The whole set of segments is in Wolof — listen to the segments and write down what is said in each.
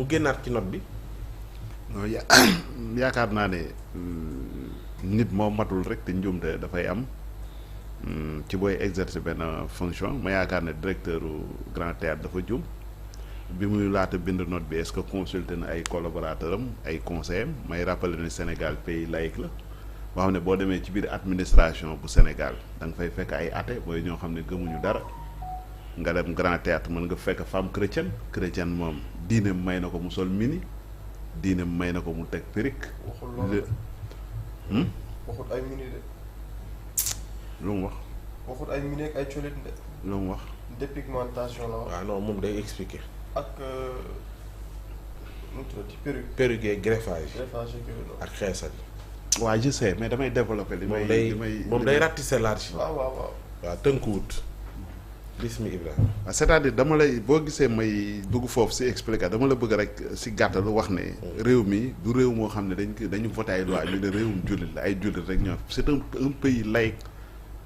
mu génnaat ci note bi. yaakaar naa ne nit moo matul rek te njuumte dafay am ci booy exercer benn fonction ma yaakaar ne directeur Grand Théâtre dafa juum bi muy laata bind note bi est-ce que consulté na ay collaborateurs am ay conseillers am may rappeler ne Sénégal pays laïque la boo xam ne boo demee ci biir administration bu Sénégal da nga fay fekk ay athées mooy ñoo xam ne gëmuñu dara nga dem Grand Théâtre mën nga fekk femme chrétienne moom diine may na ko mu sol mini diine may na ko mu teg perruque. waxul loolu waxut ay mini de. lu mu wax. waxut ay mini ak ay colit de. lu mu wax. dépigmentation la wax. waaw non moom day expliquer. ak nu mu tuddati perruque. perruque et greffage. greffage ak xeesal. waaw je sais mais damay développer li may moom day ratisser large. waaw. waaw tënkuwut. bismi Ibrahima. c'est-à-dire dama lay boo gisee may dugg foofu si expliquer dama la bëgg rek si gàttal wax ne réew mi du réew moo xam ne dañu voté ay loi ñu ne réewum jullit la ay jullit rek ñoo c'est un pays laïque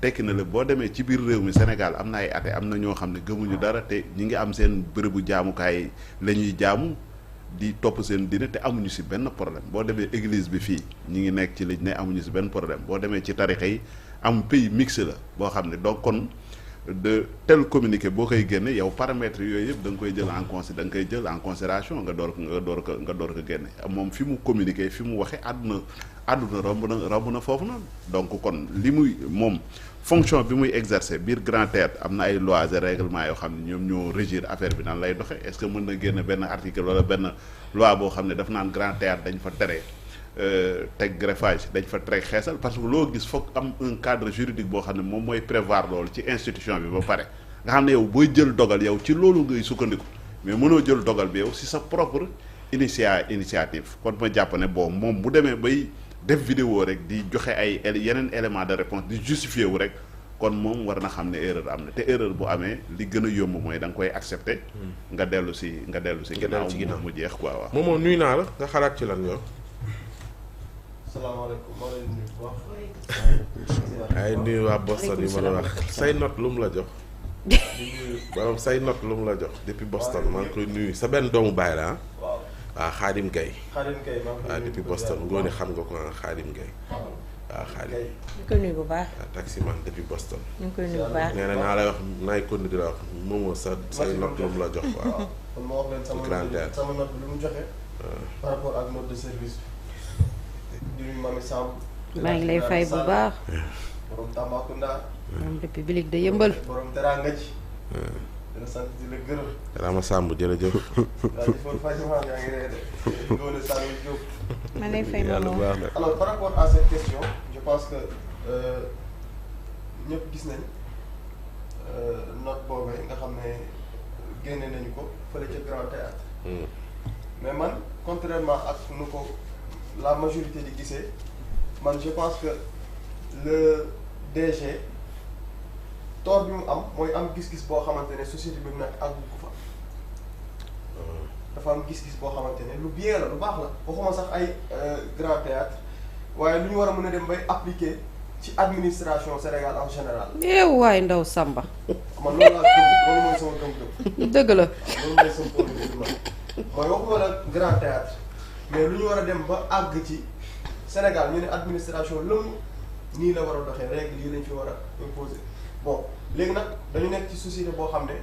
tekki na la boo demee ci biir réew mi Sénégal am na ay athées am na ñoo xam ne gëmuñu dara te ñi ngi am seen bërëbu jaamukaay la ñuy jaamu di topp seen diine te amuñu si benn problème boo demee église bi fii ñi ngi nekk ci liñ ne amuñu si benn problème boo demee ci tarixa yi am pays mixte la boo xam ne donc kon de tel communiqué boo koy génne yow paramètres yooyu yëpp da nga koy jël en considération nga door ko génne moom fi mu communiqué fi mu waxee àdduna romb na foofu noonu donc kon li muy moom fonction bi muy exercer biir Grand Théâtre am na ay lois et règlements yoo xam ne ñoom ñoo régir affaire bi nan lay doxe est-ce que mën na génne benn article wala benn loi boo xam ne daf naan Grand Théâtre dañ fa tere teg greffage dañ fa tere xeesal parce que loo gis foog am un cadre juridique boo xam ne moom mooy prévoir loolu ci institution bi ba pare nga xam ne yow booy jël dogal yow ci loolu ngay sukkandiku mais mënoo jël dogal bi yow si sa propre initiative kon ma jàpp ne bon moom bu demee bay def vidéo rek di joxe ay yeneen élément de réponse di justifier wu rek kon moom war na xam ne erreur am na te erreur bu amee li gën a yomb mooy da nga koy accepter nga dellu si ginnaaw mu jeex quoi waaw moom nuyu naa la nga xalaat ci lan yow. salaamaaleykum maa ngi lay nuyu bu baax. ay nuyu waa Boston yi ma la wax say note lu mu la jox. maanaam say note lu mu la jox depuis Boston maa ngi koy nuyu sa benn doomu baay la ah. waaw Xaadim Gaye. Xaadim Gaye maa ngi koy nuyu depuis Boston ngoone xam nga ko ah Xaadim Gaye. waaw Xaadim. ñu ngi koy nuyu bu baax. waaw taximan depuis Boston. ñu ngi koy nuyu bu baax. nee na naa lay wax naay continuer di la wax moomoo say note lu mu la jox waaw. kon ma wax leen sama note bi lu mu joxe. par rapport ak note de service bi. di nuyu Mami Samb. maa ngi lay fay bu baax. borom Tambacounda. borom république de Yëmbal. borom Teranga ji. dina sant di la gërëm. Rama Samb jërëjëf. jaajëfal Fatima yaa ngi rey de. Ngoné Saliou Diop. maa lay fay yàlla moom. baax na. alors par rapport à cette question je pense que ñëpp gis nañ note boobee nga xam ne génne nañu ko fële ca Grand Théâtre mais man contrairement ak nu ko la majorité di gisee man je pense que le DG tort bi mu am mooy am gis-gis boo xamante ne société bi mu nekk àggu ko fa dafa am gis-gis boo xamante ne lu bien la lu baax la waxuma sax ay Grand Théâtre waaye lu ñu war a mën a dem bay appliquer ci administration Sénégal en général. waay ndaw Samba. man loolu laa gëm loolu mooy sama gëm-gëm. dëgg la. loolu mooy sama gëm-gëm mooy waxuma la Grand Théâtre mais lu ñu war a dem ba àgg ci Sénégal ñu ne administration lëmm nii la war a doxee règle yi lañ fi war a imposer bon léegi nag dañu nekk ci société boo xam ne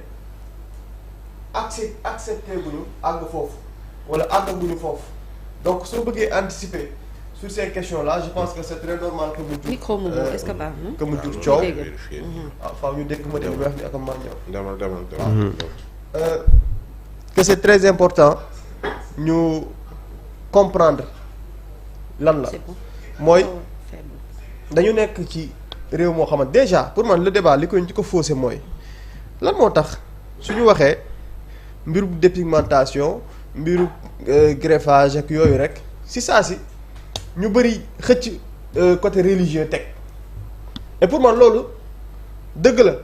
accepté guñu àgg foofu wala àgg guñu foofu donc soo bëggee anticiper sur ces questions là je pense que c'est très normal que mu jur micro moomu est-ce que baax na. que mu jur coow vérifier. waaw faaw ñu dégg ma di wax ni ak man ñëw demal. que c'est très important ñu comprendre lan la c'est bon. mooy Oh, faible. dañu nekk ci réew moo xamante déjà pour man le débat li ko faussé mooy lan moo tax suñu waxee mbiru dépigmentation mbiru greffage ak yooyu rek si saa si ñu bëri xëcc côté religieux teg et pour man loolu dëgg la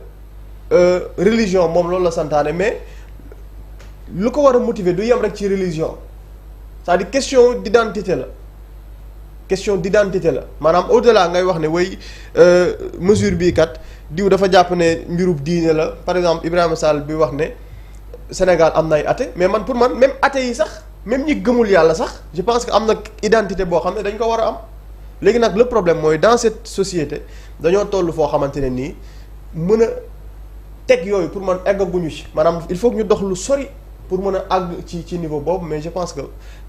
religion moom loolu la santaane mais lu ko war a motiver du yem rek ci religion c'est-à-dire question d'identité la maanaam au-delà ngay wax ne way mesure bii kat diw dafa jàpp ne mbirub diine la par exemple Ibrahima Sall bi wax ne Sénégal am na ay athée mais man pour man même athée yi sax même ñi gëmul yàlla sax je pense que am na identité boo xam ne dañ ko war a am léegi nag le problème mooy dans cette société dañoo toll foo xamante ne nii mën a teg yooyu pour man eggaguñu ci maanaam il faut que ñu dox lu sori pour mën a àgg ci niveau boobu mais je pense que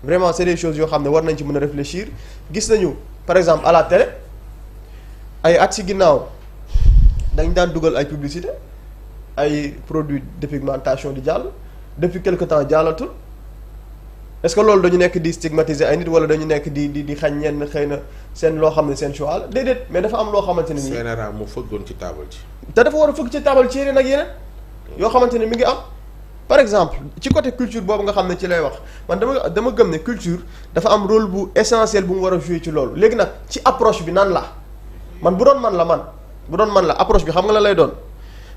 vraiment c'est des choses yoo xam ne war nañ ci mën a réfléchir gis nañu par exemple à la télé ay at ci ginnaaw dañ daan dugal ay publicité ay produits dépigmentation di jàll depuis quelque temps jàllatul est-ce que loolu dañu nekk di stigmatiser ay nit wala dañu nekk di xañ ñenn xëy na seen loo xam ne seen choix la déedéet mais dafa am loo xamante ne nii. CNRA mu fëggoon ci taabal ji. te dafa war a fëgg ci taabal ci yeneen ak yeneen yoo xamante ne mi ngi am par exemple ci côté culture boobu nga xam ne ci lay wax man dama gëm ne culture dafa am rôle bu essentiel bu mu war a jouer ci loolu léegi nag ci approche bi nan la man bu doon man la approche bi xam nga la lay doon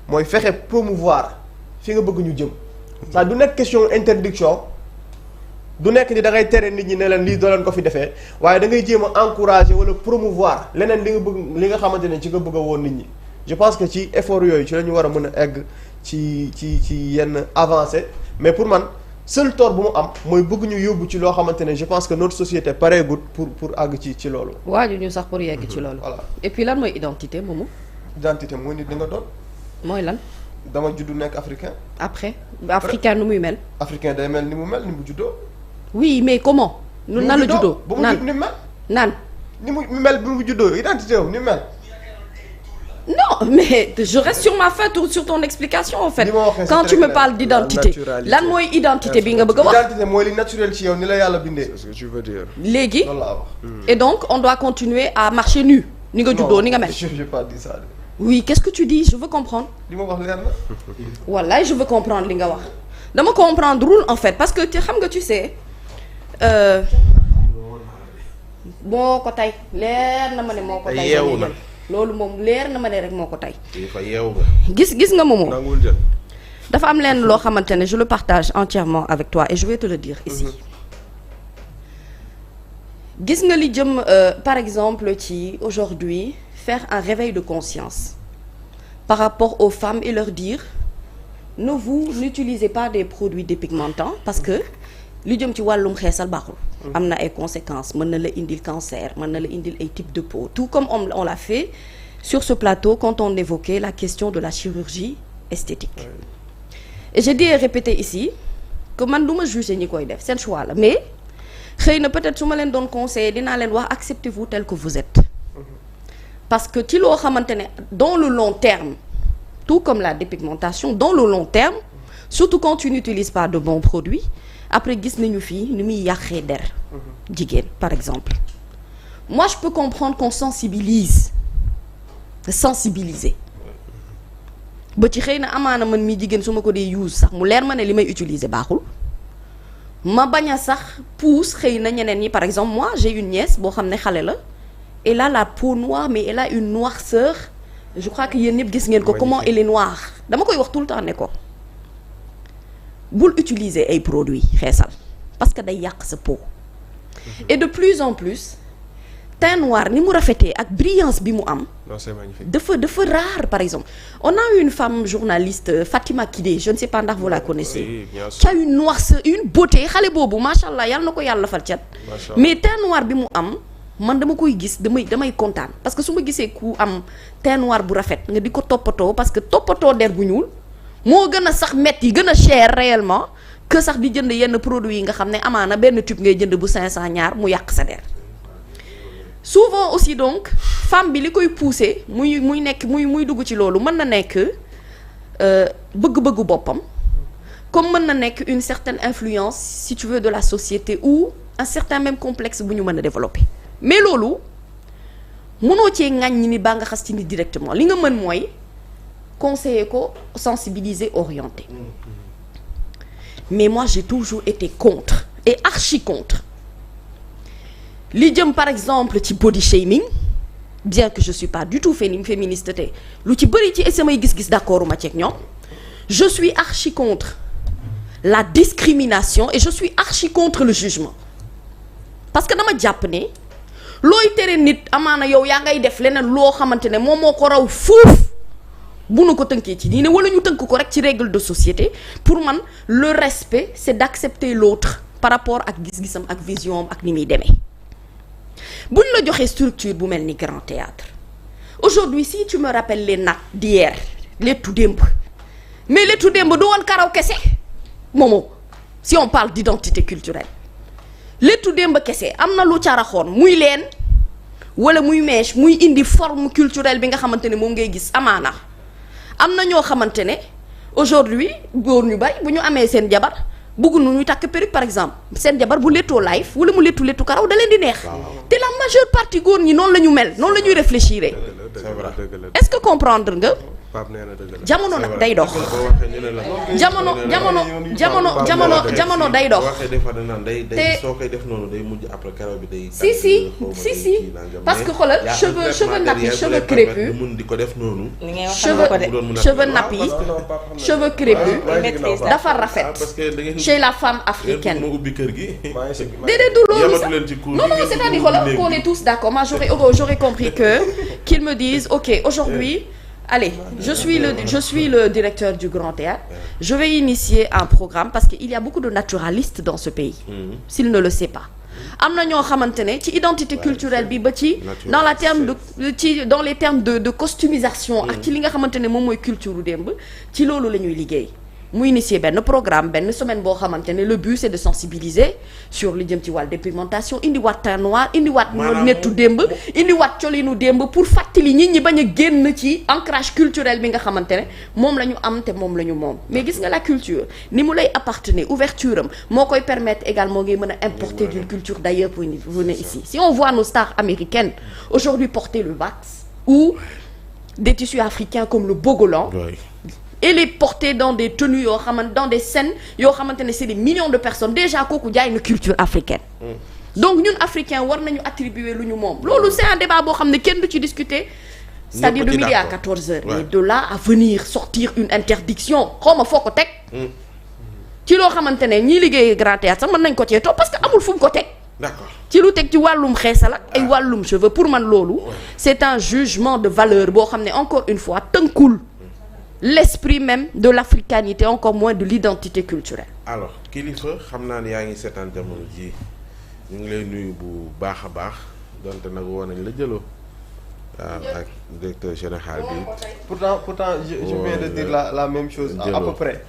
mooy fexe promouvoir fi nga bëgg ñu jëm ça du nekk question interdiction du nekk ni da ngay tere nit ñi ne leen lii doo leen ko fi defee waaye da ngay jéem a encourager wala promouvoir leneen li nga xamante ne ci nga bëgg a woon nit ñi je pense que ci effort yooyu ci la ñu war a mën a egg ci yenn avancée mais pour man seul tort bu mu am mooy bëgg ñu yóbbu ci loo xamante ne je pense que notre société pareegut pour àgg ci loolu. waaju ñu sax pour yegg ci loolu. voilà et puis lan mooy identité moomu. identité mooy nit di nga doon. mooy lan. dama juddu nekk africain. après africain nu muy mel. africain day mel ni mu mel ni mu juddoo. oui mais comment. nan la juddoo ba mu judd ni mu mel. naan ni mu mel bi mu juddoo identité am ni mu mel. non mais je reste sur ma faim sur ton explication en fait. Quand tu me parles d'identité lan mooy identité bi nga bëgg a wax. identité mooy li naturel ci yow ni la yàlla bindee. c'est ce que tu veux dire. léegi loolu laa wax. et donc on doit continuer à marcher nu. ni nga juddoo ni nga mel. je n'ai pas dit ça. oui qu'est-ce que tu dis je veux comprendre. li ma wax leer na. wallaay je veux comprendre li nga wax. dama comprendrewul en fait parce que xam nga tu sais. moo ko tey leer na ma ne moo ko tey. yeewu na. loolu moom leer na ma ne rek moo ko tey. fa yeewu nga. gis nga moomoo. nanguwul jël. dafa am leen loo xamante ne je le partage entièrement avec toi et je vais te le dire ici. gis nga li jëm par exemple ci aujourd'hui faire un réveil de conscience par rapport aux femmes et leur dire ne vous n'utilisez pas des produits dépigmentants parce que li jëm ci wàllum xeesal baaxul. am na ay conséquences mën na la indil cancer mën na la indil ay types de peau tout comme on l'a fait sur ce plateau quand on évoquait la question de la chirurgie esthétique. et je dis et répéter ici que man du ma juger ñi koy def seen choix la mais xëy na peut-être su ma leen doon conseiller dinaa leen wax acceptez-vous tel que vous êtes. parce que ci loo xamante ne dans le long terme tout comme la dépigmentation dans le long terme surtout quand tu n'utilises pas de bons produits. après gis nañu fii ni muy yàqee der jigéen par exemple moi je peux comprendre qu'on sensibiliser ba ci xëy na amaana man mi jigéen su ma ko dee use sax mu leer ma ne li may utiliser baaxul ma bañ a sax pousse xëy na ñeneen ñi par exemple moi j'ai une nièce boo xam ne xale la elle a la peau noire mais elle a une noirceur je crois que yéen ñëpp gis ngeen ko comment elle est noire dama koy wax tout le temps ne ko bul utiliser ay produits xeesal parce que day yàq sa peau et de plus en plus teint noir ni mu rafetee ak brillance bi mu am. non c'est magnifique. dafa rare par exemple on a une femme journaliste Fatima Kidé je ne sais pas ndax vous la connaissez. Oui, bien sûr. qui a une noirceur une beauté xale boobu macha allah yàlla na ko yàlla fal cat. mais teint noir bi mu am man dama koy gis damay kontaan parce que su ma gisee ku am teint noir bu rafet nga di ko toppatoo parce que toppatoo der bu ñuul. moo gën a sax metti gën a cher réellement que sax di jënd yenn produits yi nga xam ne amaana benn tube ngay jënd bu 500 ñaar mu yàq sa der souvent aussi donc femme bi li koy pousser muy dugg ci loolu mën na nekk bëgg-bëggu boppam comme mën na nekk une certaine influence si tu veux de la société ou un certain même complexe bu ñu mën a développer mais loolu mënoo cee ŋàññi nit baa nga xas ci nit directement li nga mën mooy conseiller ko sensibiliser orienter mais moi j'ai toujours été contre et archi contre li jëm par exemple ci body shaming bien que je suis pas du tout féministe te lu ci bëri ci samay gis-gis d'accord ma ci ak ñoom je suis archi contre la discrimination et je suis archi contre le jugement parce que dama jàpp ne looy tere nit amaana yow yaa ngay def leneen loo xamante ne moom moo ko raw fuuf bu nu ko tënkee ci diine wala ñu tënk ko rek ci règle de société pour man le respect c'est d'accepter l'autre par rapport ak gis-gisam ak vision am ak ni muy demee buñ la joxee structure bu mel ni Grand Théâtre aujourd'hui si tu me rappelles les nattes d'hier léttu démb mais léttu démb du woon karaw kese moomoo si on parle d'identité culturelle léttu démb kese am na lu caraxoon muy leen wala muy mèche muy indi forme culturelle bi nga xamante ne moom ngay gis amaana am na ñoo xamante ne aujourd'hui góor ñu bari bu ñu amee seen jabar bëgg nu ñuy takk perruque par exemple seen jabar bu lettoo live wala mu lettu karaw da leen di neex te la majeure partie góor ñi noonu la ñu mel noonu la ñuy réfléchir est-ce que comprendre nga jamono nag day dox jamono day dox te soo koy def noonu day mujj après karaw bi day si parce que xoolal cheveux nappes yi cheveux crépus mun di ko def noonu cheveux nappes yi cheveux crépus dafa rafet chez la femme africaine déedéet du loolu sax non c'est-à-dire xoolal qu'on est tous d'accord moi j'aurais compris qu'ils me disent ok aujourd'hui allez je suis le directeur du Grand Théâtre je vais initier un programme parce que il y a beaucoup de naturalistes dans ce pays s'il ne le sait pas am na ñoo xamante ne ci identité culturelle bi ba ci dans les termes de costumisation ak ci li nga xamante ne moom mooy culture u démb ci loolu la ñuy liggéey mu initier benn programme benn semaine boo xamante ne le but c'est de sensibiliser sur li jëm ci wàllu dépigmentation indiwaat teint noir indiwaat nettu démb indiwaat colinu démb pour fàttali nit ñi bañ a génn ci ancrage culturel bi nga xamante ne moom la ñu am te moom la ñu moom mais gis nga la culture ni mu lay appartenir ouverture am moo koy permettre également ngay mën a importer d'une culture d'ailleurs pour venir ici si on voit nos stars américaines aujourd'hui porter le wax ou des tissus africains comme le bogolan et les porter dans des tenues yoo xamante dans des scènes yoo xamante ne c'est des millions de personnes déjà kooku jaay na culture africaine donc ñun africains war nañu attribuer lu ñu moom loolu c'est un débat boo xam ne kenn du ci discuter c'est-à-dire de midi à 14h mais de là à venir sortir une interdiction xaw ma foo ko teg ci loo xamante ne ñii liggéey Grand Théâtre sax mën nañ ko cee topp parce que amul fu mu ko teg d'accord ci lu teg ci wàllum xeesal ak ay wàllum cheveux pour man loolu c'est un jugement de valeur boo xam ne encore une fois tënkul l'esprit même de l'africanité encore moins de l'identité culturelle. alors kilifa xam naa ne yaa ngi seetaan jamono ji ñu ngi lay nuyu bu baax a baax donte nag woo nañ la jëloo waaw ak directeur général bi. pourtant je viens de dire la même chose. à peu près.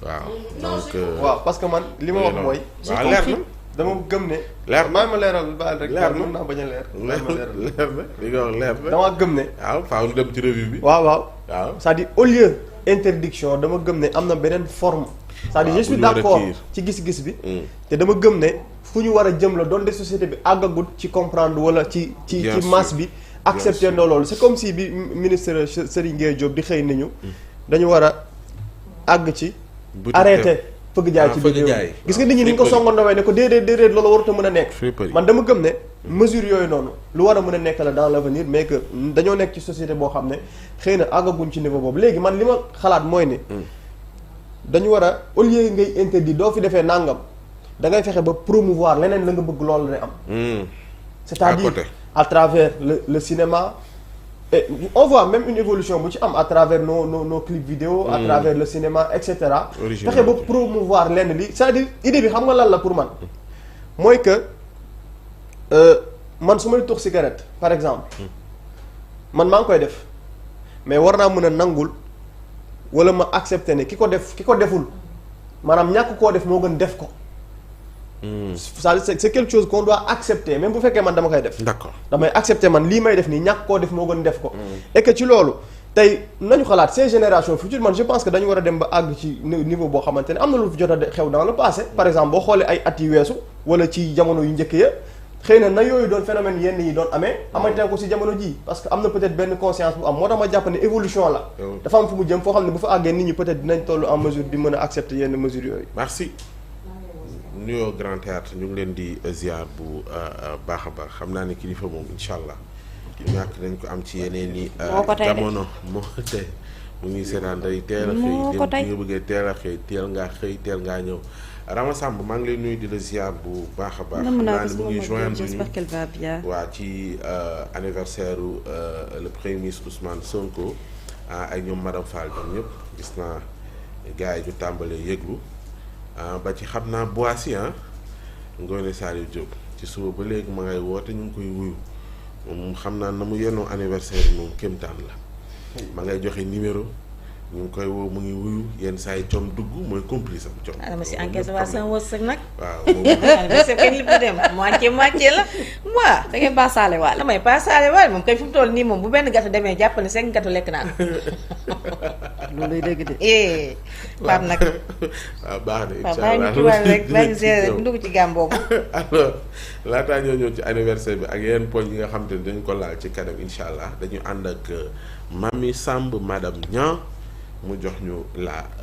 waaw donc. waaw parce que man li ma wax mooy. waaw leer na dama gëm ne. leer na ma leeral baal rek. leer na mën naa bañ a leer. leer na li nga wax leer na. dama gëm ne. waaw faaw ñu dem ci revue bi. waaw. c'est-à-dire au lieu interdiction dama gëm ne am na beneen forme. c'est-à-dire je suis d'accord ci gis-gis bi. te dama gëm ne fu ñu war a jëm la doon de société bi àggagul ci comprendre wala ci masse bi. accepter na loolu c'est comme si bi ministre Serigne Gueye Diop di xëy nañu. dañu war a àgg ci. arrêter fëgg jaay ci biir réew gis nga nit ñi ni ñu ko songandowee ne ko déedéet loolu warut a mën a nekk. man dama gëm ne mesure yooyu noonu lu war a mën a nekk la dans l'avenir mais que dañoo nekk ci société boo xam ne xëy na àggaguñ ci niveau boobu léegi man li ma xalaat mooy ne. dañu war a au lieu ngay interdit doo fi defee nangam da ngay fexe ba promouvoir leneen la nga bëgg loolu ne am. c'est-à-dire à travers le cinéma. Et on voit même une évolution bu ci am à travers nos clips vidéo à travers le cinéma et cetera. fexe ba promouvoir lenn li c'est-à-dire idée bi xam nga lan la pour man mooy que man su may tux cigarette par exemple man maa ngi koy def mais war naa mën a nangul wala ma accepter ne ki ko deful maanaam ñàkk koo def moo gën def ko. c'est quelque chose qu'on doit accepter même bu fekkee man dama koy def. d'accord damay accepter man lii may def nii ñàkk koo def moo gën def ko. et que ci loolu tey nañu xalaat ces générations futures man je pense que dañu war a dem ba àgg ci niveau boo xamante ne am na lu fi jot a xew dans le passé par exemple boo xoolee ay at yi weesu wala ci jamono yu njëkk ya xëy na yooyu doon phénomène yenn yi doon amee. amante ko ci jamono ji parce que am na peut-être benn conscience bu am moo tax ma jàpp ne évolution la. dafa am fu mu jëm foo xam ne bu fa àggee nit ñi peut-être dinañ toll en mesure di mën a accepter yenn mesures yooyu. merci. nuyoo Grand Théâtre ñu ngi leen di ziar bu baax a baax xam naa ne kilifa moom incha allah ñàkk nañ ko am ci yeneen i jamono moo tey mu ngi seetaan day teel a xëy dem bi nga bëggee teel a xëy teel ngaa ñëw Rama Samb maa ngi lay nuyu di la ziar bu baax a baax xam naa ne mu ngi joindre ñu waa ci anniversaire le premier ministre Ousmane Sonko ak ñoom madame Fall ñoom ñëpp gis naa gars yi ñu tàmbalee yëglu ba ci xam naa Boissy Ngoné Saliou Diop ci suba ba léegi ma ngay woote ñu ngi koy wuyu moom xam naa na mu yenoo anniversaire bi moom kéemtaan la ma ngay joxe numéro ñu ngi koy woo mu ngi wuyu yenn saa yi coom dugg mooy complice am coom. dama si enquête waa sama wërsëg nag. waaw anniversaire kenn lépp dem moitié la moi. da ngay baasaale waale. damay paasaale waale moom kay fi mu toll nii moom bu benn gâteau demee jàpp ne 5 gâteau lekk naa ko. loolu lay dégg de. Pape nag. waaw baax na incha Pape bàyyi ñu ci wàll rek bàyyi ñu seere bu dugg ci gàm boobu. alors laataa ñoo ñëw ci anniversaire bi ak yeneen poñ yi nga xam te ne dañu ko laal ci kanam incha allah dañu ànd ak Mamy Samb madame Niang mu jox ñu la